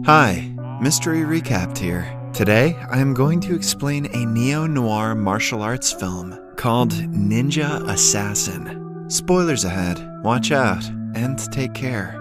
Hi, Mystery Recapped here. Today, I am going to explain a neo-noir martial arts film called Ninja Assassin. Spoilers ahead, watch out, and take care.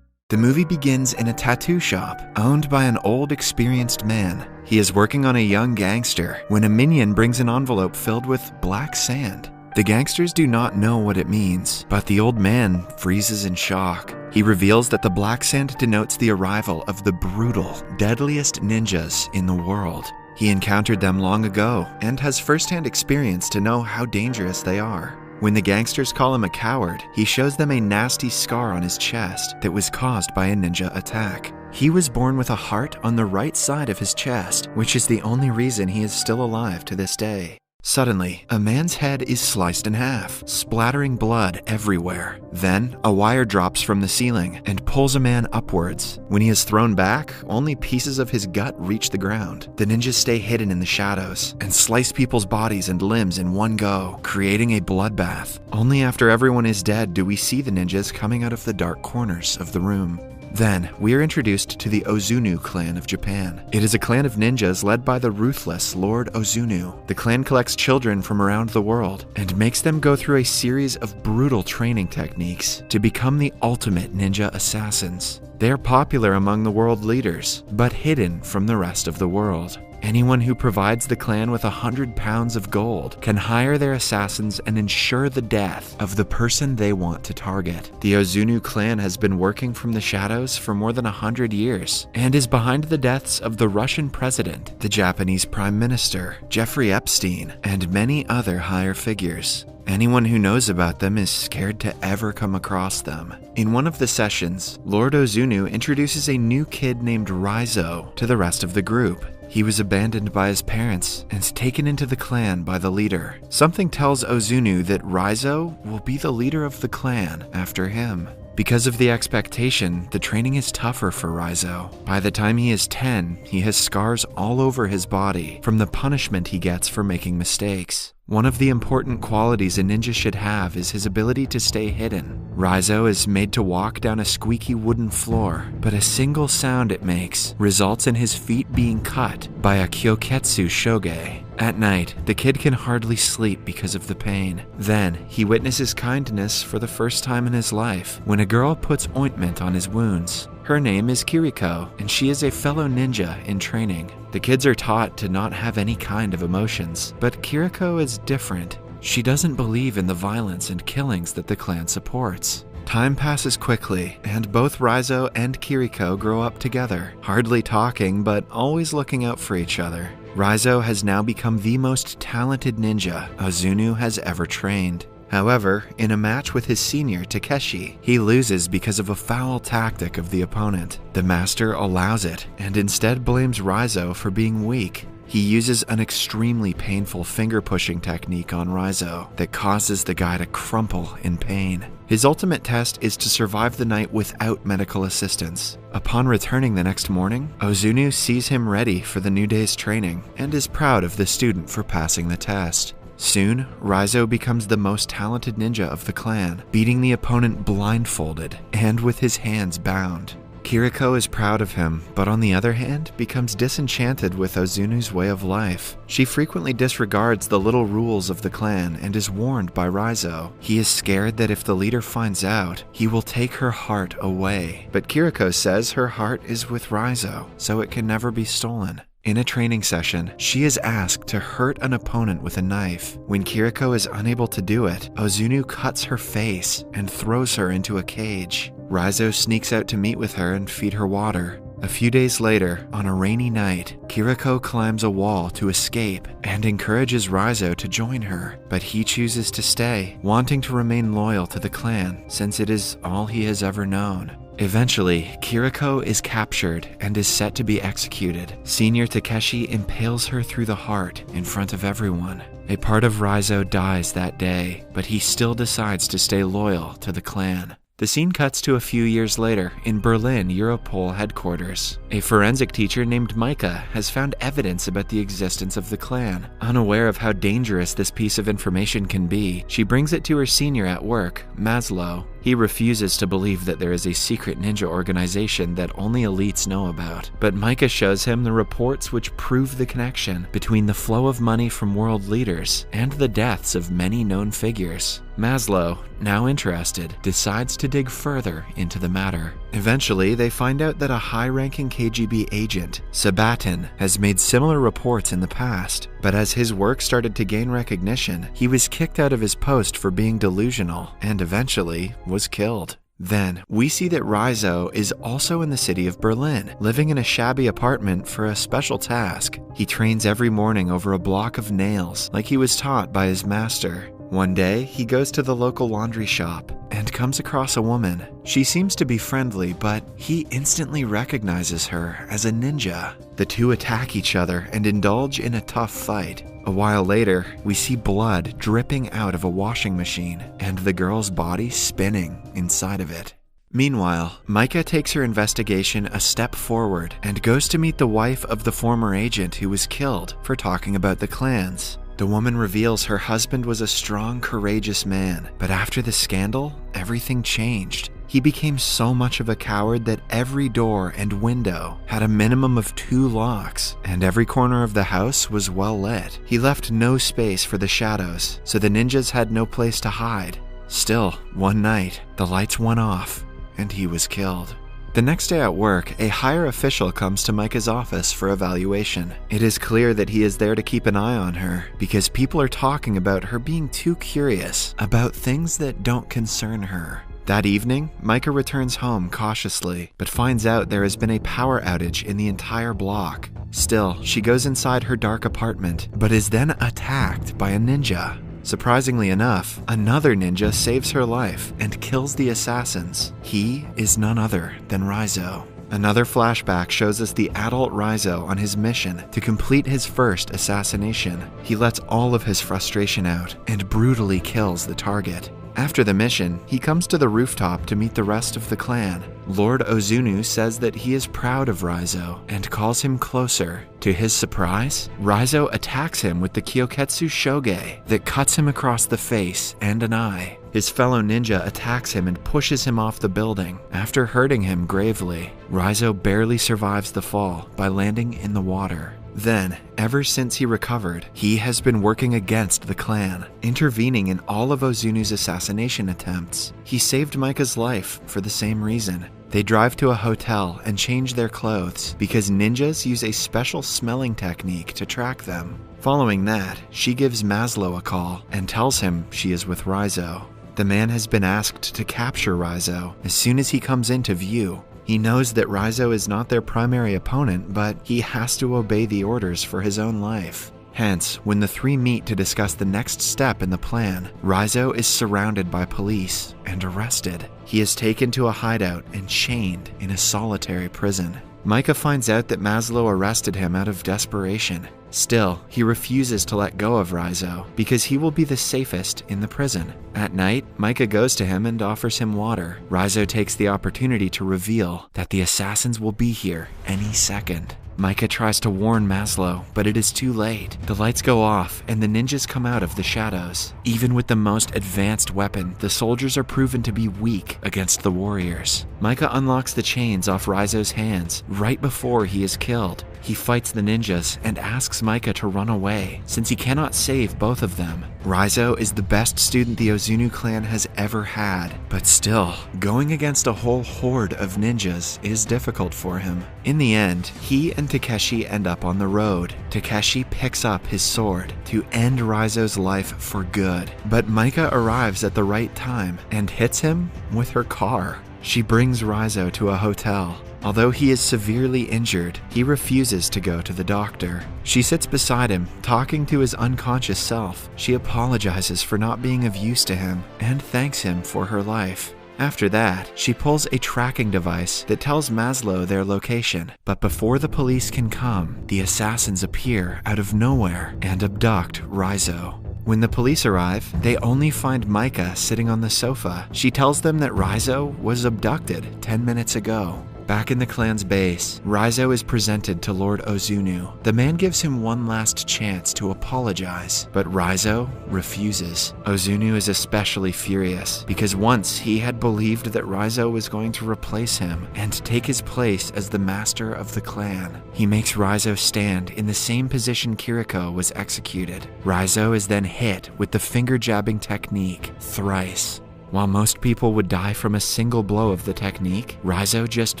The movie begins in a tattoo shop owned by an old, experienced man. He is working on a young gangster when a minion brings an envelope filled with black sand. The gangsters do not know what it means, but the old man freezes in shock. He reveals that the black sand denotes the arrival of the brutal, deadliest ninjas in the world. He encountered them long ago and has first-hand experience to know how dangerous they are. When the gangsters call him a coward, he shows them a nasty scar on his chest that was caused by a ninja attack. He was born with a heart on the right side of his chest, which is the only reason he is still alive to this day. Suddenly, a man's head is sliced in half, splattering blood everywhere. Then, a wire drops from the ceiling and pulls a man upwards. When he is thrown back, only pieces of his gut reach the ground. The ninjas stay hidden in the shadows and slice people's bodies and limbs in one go, creating a bloodbath. Only after everyone is dead do we see the ninjas coming out of the dark corners of the room. Then, we are introduced to the Ozunu clan of Japan. It is a clan of ninjas led by the ruthless Lord Ozunu. The clan collects children from around the world and makes them go through a series of brutal training techniques to become the ultimate ninja assassins. They are popular among the world leaders, but hidden from the rest of the world. Anyone who provides the clan with 100 pounds of gold can hire their assassins and ensure the death of the person they want to target. The Ozunu clan has been working from the shadows for more than 100 years and is behind the deaths of the Russian president, the Japanese prime minister, Jeffrey Epstein, and many other higher figures. Anyone who knows about them is scared to ever come across them. In one of the sessions, Lord Ozunu introduces a new kid named Raizo to the rest of the group. He was abandoned by his parents and taken into the clan by the leader. Something tells Ozunu that Raizo will be the leader of the clan after him. Because of the expectation, the training is tougher for Raizo. By the time he is 10, he has scars all over his body from the punishment he gets for making mistakes. One of the important qualities a ninja should have is his ability to stay hidden. Raizo is made to walk down a squeaky wooden floor, but a single sound it makes results in his feet being cut by a Kyoketsu shoge. At night, the kid can hardly sleep because of the pain. Then, he witnesses kindness for the first time in his life when a girl puts ointment on his wounds. Her name is Kiriko, and she is a fellow ninja in training. The kids are taught to not have any kind of emotions, but Kiriko is different. She doesn't believe in the violence and killings that the clan supports. Time passes quickly, and both Raizo and Kiriko grow up together, hardly talking but always looking out for each other. Raizo has now become the most talented ninja Ozunu has ever trained. However, in a match with his senior, Takeshi, he loses because of a foul tactic of the opponent. The master allows it, and instead blames Raizo for being weak. He uses an extremely painful finger-pushing technique on Raizo that causes the guy to crumple in pain. His ultimate test is to survive the night without medical assistance. Upon returning the next morning, Ozunu sees him ready for the new day's training and is proud of the student for passing the test. Soon, Raizo becomes the most talented ninja of the clan, beating the opponent blindfolded and with his hands bound. Kiriko is proud of him, but on the other hand, becomes disenchanted with Ozunu's way of life. She frequently disregards the little rules of the clan and is warned by Raizo. He is scared that if the leader finds out, he will take her heart away. But Kiriko says her heart is with Raizo, so it can never be stolen. In a training session, she is asked to hurt an opponent with a knife. When Kiriko is unable to do it, Ozunu cuts her face and throws her into a cage. Raizo sneaks out to meet with her and feed her water. A few days later, on a rainy night, Kiriko climbs a wall to escape and encourages Raizo to join her, but he chooses to stay, wanting to remain loyal to the clan since it is all he has ever known. Eventually, Kiriko is captured and is set to be executed. Senior Takeshi impales her through the heart in front of everyone. A part of Raizo dies that day, but he still decides to stay loyal to the clan. The scene cuts to a few years later in Berlin Europol headquarters. A forensic teacher named Micah has found evidence about the existence of the clan. Unaware of how dangerous this piece of information can be, she brings it to her senior at work, Maslow. He refuses to believe that there is a secret ninja organization that only elites know about, but Micah shows him the reports which prove the connection between the flow of money from world leaders and the deaths of many known figures. Maslow, now interested, decides to dig further into the matter. Eventually, they find out that a high-ranking KGB agent, Sabatin, has made similar reports in the past, but as his work started to gain recognition, he was kicked out of his post for being delusional and eventually was killed. Then, we see that Rizzo is also in the city of Berlin, living in a shabby apartment for a special task. He trains every morning over a block of nails, like he was taught by his master. One day, he goes to the local laundry shop and comes across a woman. She seems to be friendly, but he instantly recognizes her as a ninja. The two attack each other and indulge in a tough fight. A while later, we see blood dripping out of a washing machine and the girl's body spinning inside of it. Meanwhile, Micah takes her investigation a step forward and goes to meet the wife of the former agent who was killed for talking about the clans. The woman reveals her husband was a strong, courageous man, but after the scandal, everything changed. He became so much of a coward that every door and window had a minimum of 2 locks, and every corner of the house was well lit. He left no space for the shadows, so the ninjas had no place to hide. Still, one night, the lights went off, and he was killed. The next day at work, a higher official comes to Micah's office for evaluation. It is clear that he is there to keep an eye on her, because people are talking about her being too curious about things that don't concern her. That evening, Micah returns home cautiously, but finds out there has been a power outage in the entire block. Still, she goes inside her dark apartment, but is then attacked by a ninja. Surprisingly enough, another ninja saves her life and kills the assassins. He is none other than Rizzo. Another flashback shows us the adult Rizzo on his mission to complete his first assassination. He lets all of his frustration out and brutally kills the target. After the mission, he comes to the rooftop to meet the rest of the clan. Lord Ozunu says that he is proud of Rizzo and calls him closer. To his surprise, Rizzo attacks him with the Kyoketsu Shoge that cuts him across the face and an eye. His fellow ninja attacks him and pushes him off the building. After hurting him gravely, Rizzo barely survives the fall by landing in the water. Then, ever since he recovered, he has been working against the clan, intervening in all of Ozunu's assassination attempts. He saved Micah's life for the same reason. They drive to a hotel and change their clothes because ninjas use a special smelling technique to track them. Following that, she gives Maslow a call and tells him she is with Rizzo. The man has been asked to capture Rizzo as soon as he comes into view. He knows that Rizzo is not their primary opponent, but he has to obey the orders for his own life. Hence, when the three meet to discuss the next step in the plan, Rizzo is surrounded by police and arrested. He is taken to a hideout and chained in a solitary prison. Micah finds out that Maslow arrested him out of desperation. Still, he refuses to let go of Rizzo because he will be the safest in the prison. At night, Micah goes to him and offers him water. Rizzo takes the opportunity to reveal that the assassins will be here any second. Micah tries to warn Maslow, but it is too late. The lights go off, and the ninjas come out of the shadows. Even with the most advanced weapon, the soldiers are proven to be weak against the warriors. Micah unlocks the chains off Rizzo's hands right before he is killed. He fights the ninjas and asks Micah to run away, since he cannot save both of them. Rizzo is the best student the Ozunu clan has ever had, but still, going against a whole horde of ninjas is difficult for him. In the end, he and Takeshi end up on the road. Takeshi picks up his sword to end Rizzo's life for good, but Micah arrives at the right time and hits him with her car. She brings Rizzo to a hotel. Although he is severely injured, he refuses to go to the doctor. She sits beside him, talking to his unconscious self. She apologizes for not being of use to him and thanks him for her life. After that, she pulls a tracking device that tells Maslow their location. But before the police can come, the assassins appear out of nowhere and abduct Rizzo. When the police arrive, they only find Micah sitting on the sofa. She tells them that Rizzo was abducted 10 minutes ago. Back in the clan's base, Raizo is presented to Lord Ozunu. The man gives him one last chance to apologize, but Raizo refuses. Ozunu is especially furious because once he had believed that Raizo was going to replace him and take his place as the master of the clan. He makes Raizo stand in the same position Kiriko was executed. Raizo is then hit with the finger jabbing technique thrice. While most people would die from a single blow of the technique, Raizo just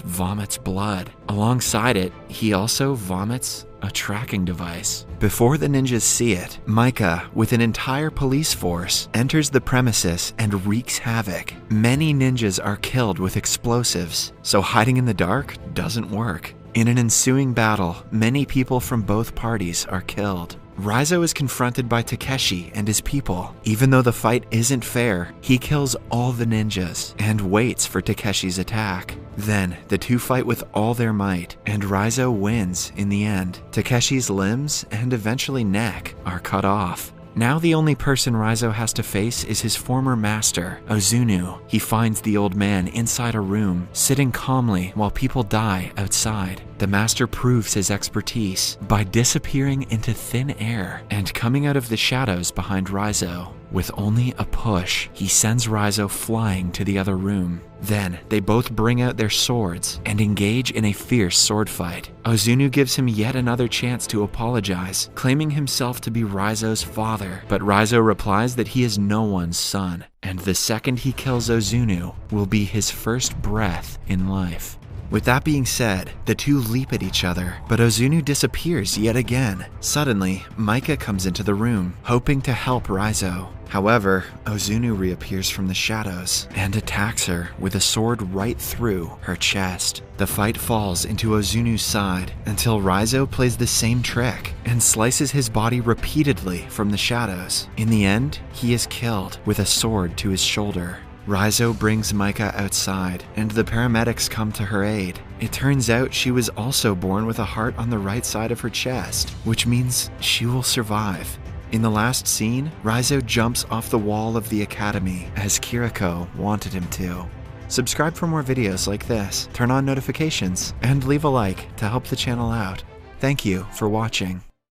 vomits blood. Alongside it, he also vomits a tracking device. Before the ninjas see it, Micah, with an entire police force, enters the premises and wreaks havoc. Many ninjas are killed with explosives, so hiding in the dark doesn't work. In an ensuing battle, many people from both parties are killed. Raizo is confronted by Takeshi and his people. Even though the fight isn't fair, he kills all the ninjas and waits for Takeshi's attack. Then, the two fight with all their might, and Raizo wins in the end. Takeshi's limbs and eventually neck are cut off. Now the only person Raizo has to face is his former master, Ozunu. He finds the old man inside a room, sitting calmly while people die outside. The master proves his expertise by disappearing into thin air and coming out of the shadows behind Raizo. With only a push, he sends Raizo flying to the other room. Then, they both bring out their swords and engage in a fierce sword fight. Ozunu gives him yet another chance to apologize, claiming himself to be Raizo's father, but Raizo replies that he is no one's son, and the second he kills Ozunu will be his first breath in life. With that being said, the two leap at each other, but Ozunu disappears yet again. Suddenly, Micah comes into the room, hoping to help Raizo. However, Ozunu reappears from the shadows and attacks her with a sword right through her chest. The fight falls into Ozunu's side until Raizo plays the same trick and slices his body repeatedly from the shadows. In the end, he is killed with a sword to his shoulder. Raizo brings Micah outside, and the paramedics come to her aid. It turns out she was also born with a heart on the right side of her chest, which means she will survive. In the last scene, Raizo jumps off the wall of the academy, as Kiriko wanted him to. Subscribe for more videos like this, turn on notifications, and leave a like to help the channel out. Thank you for watching.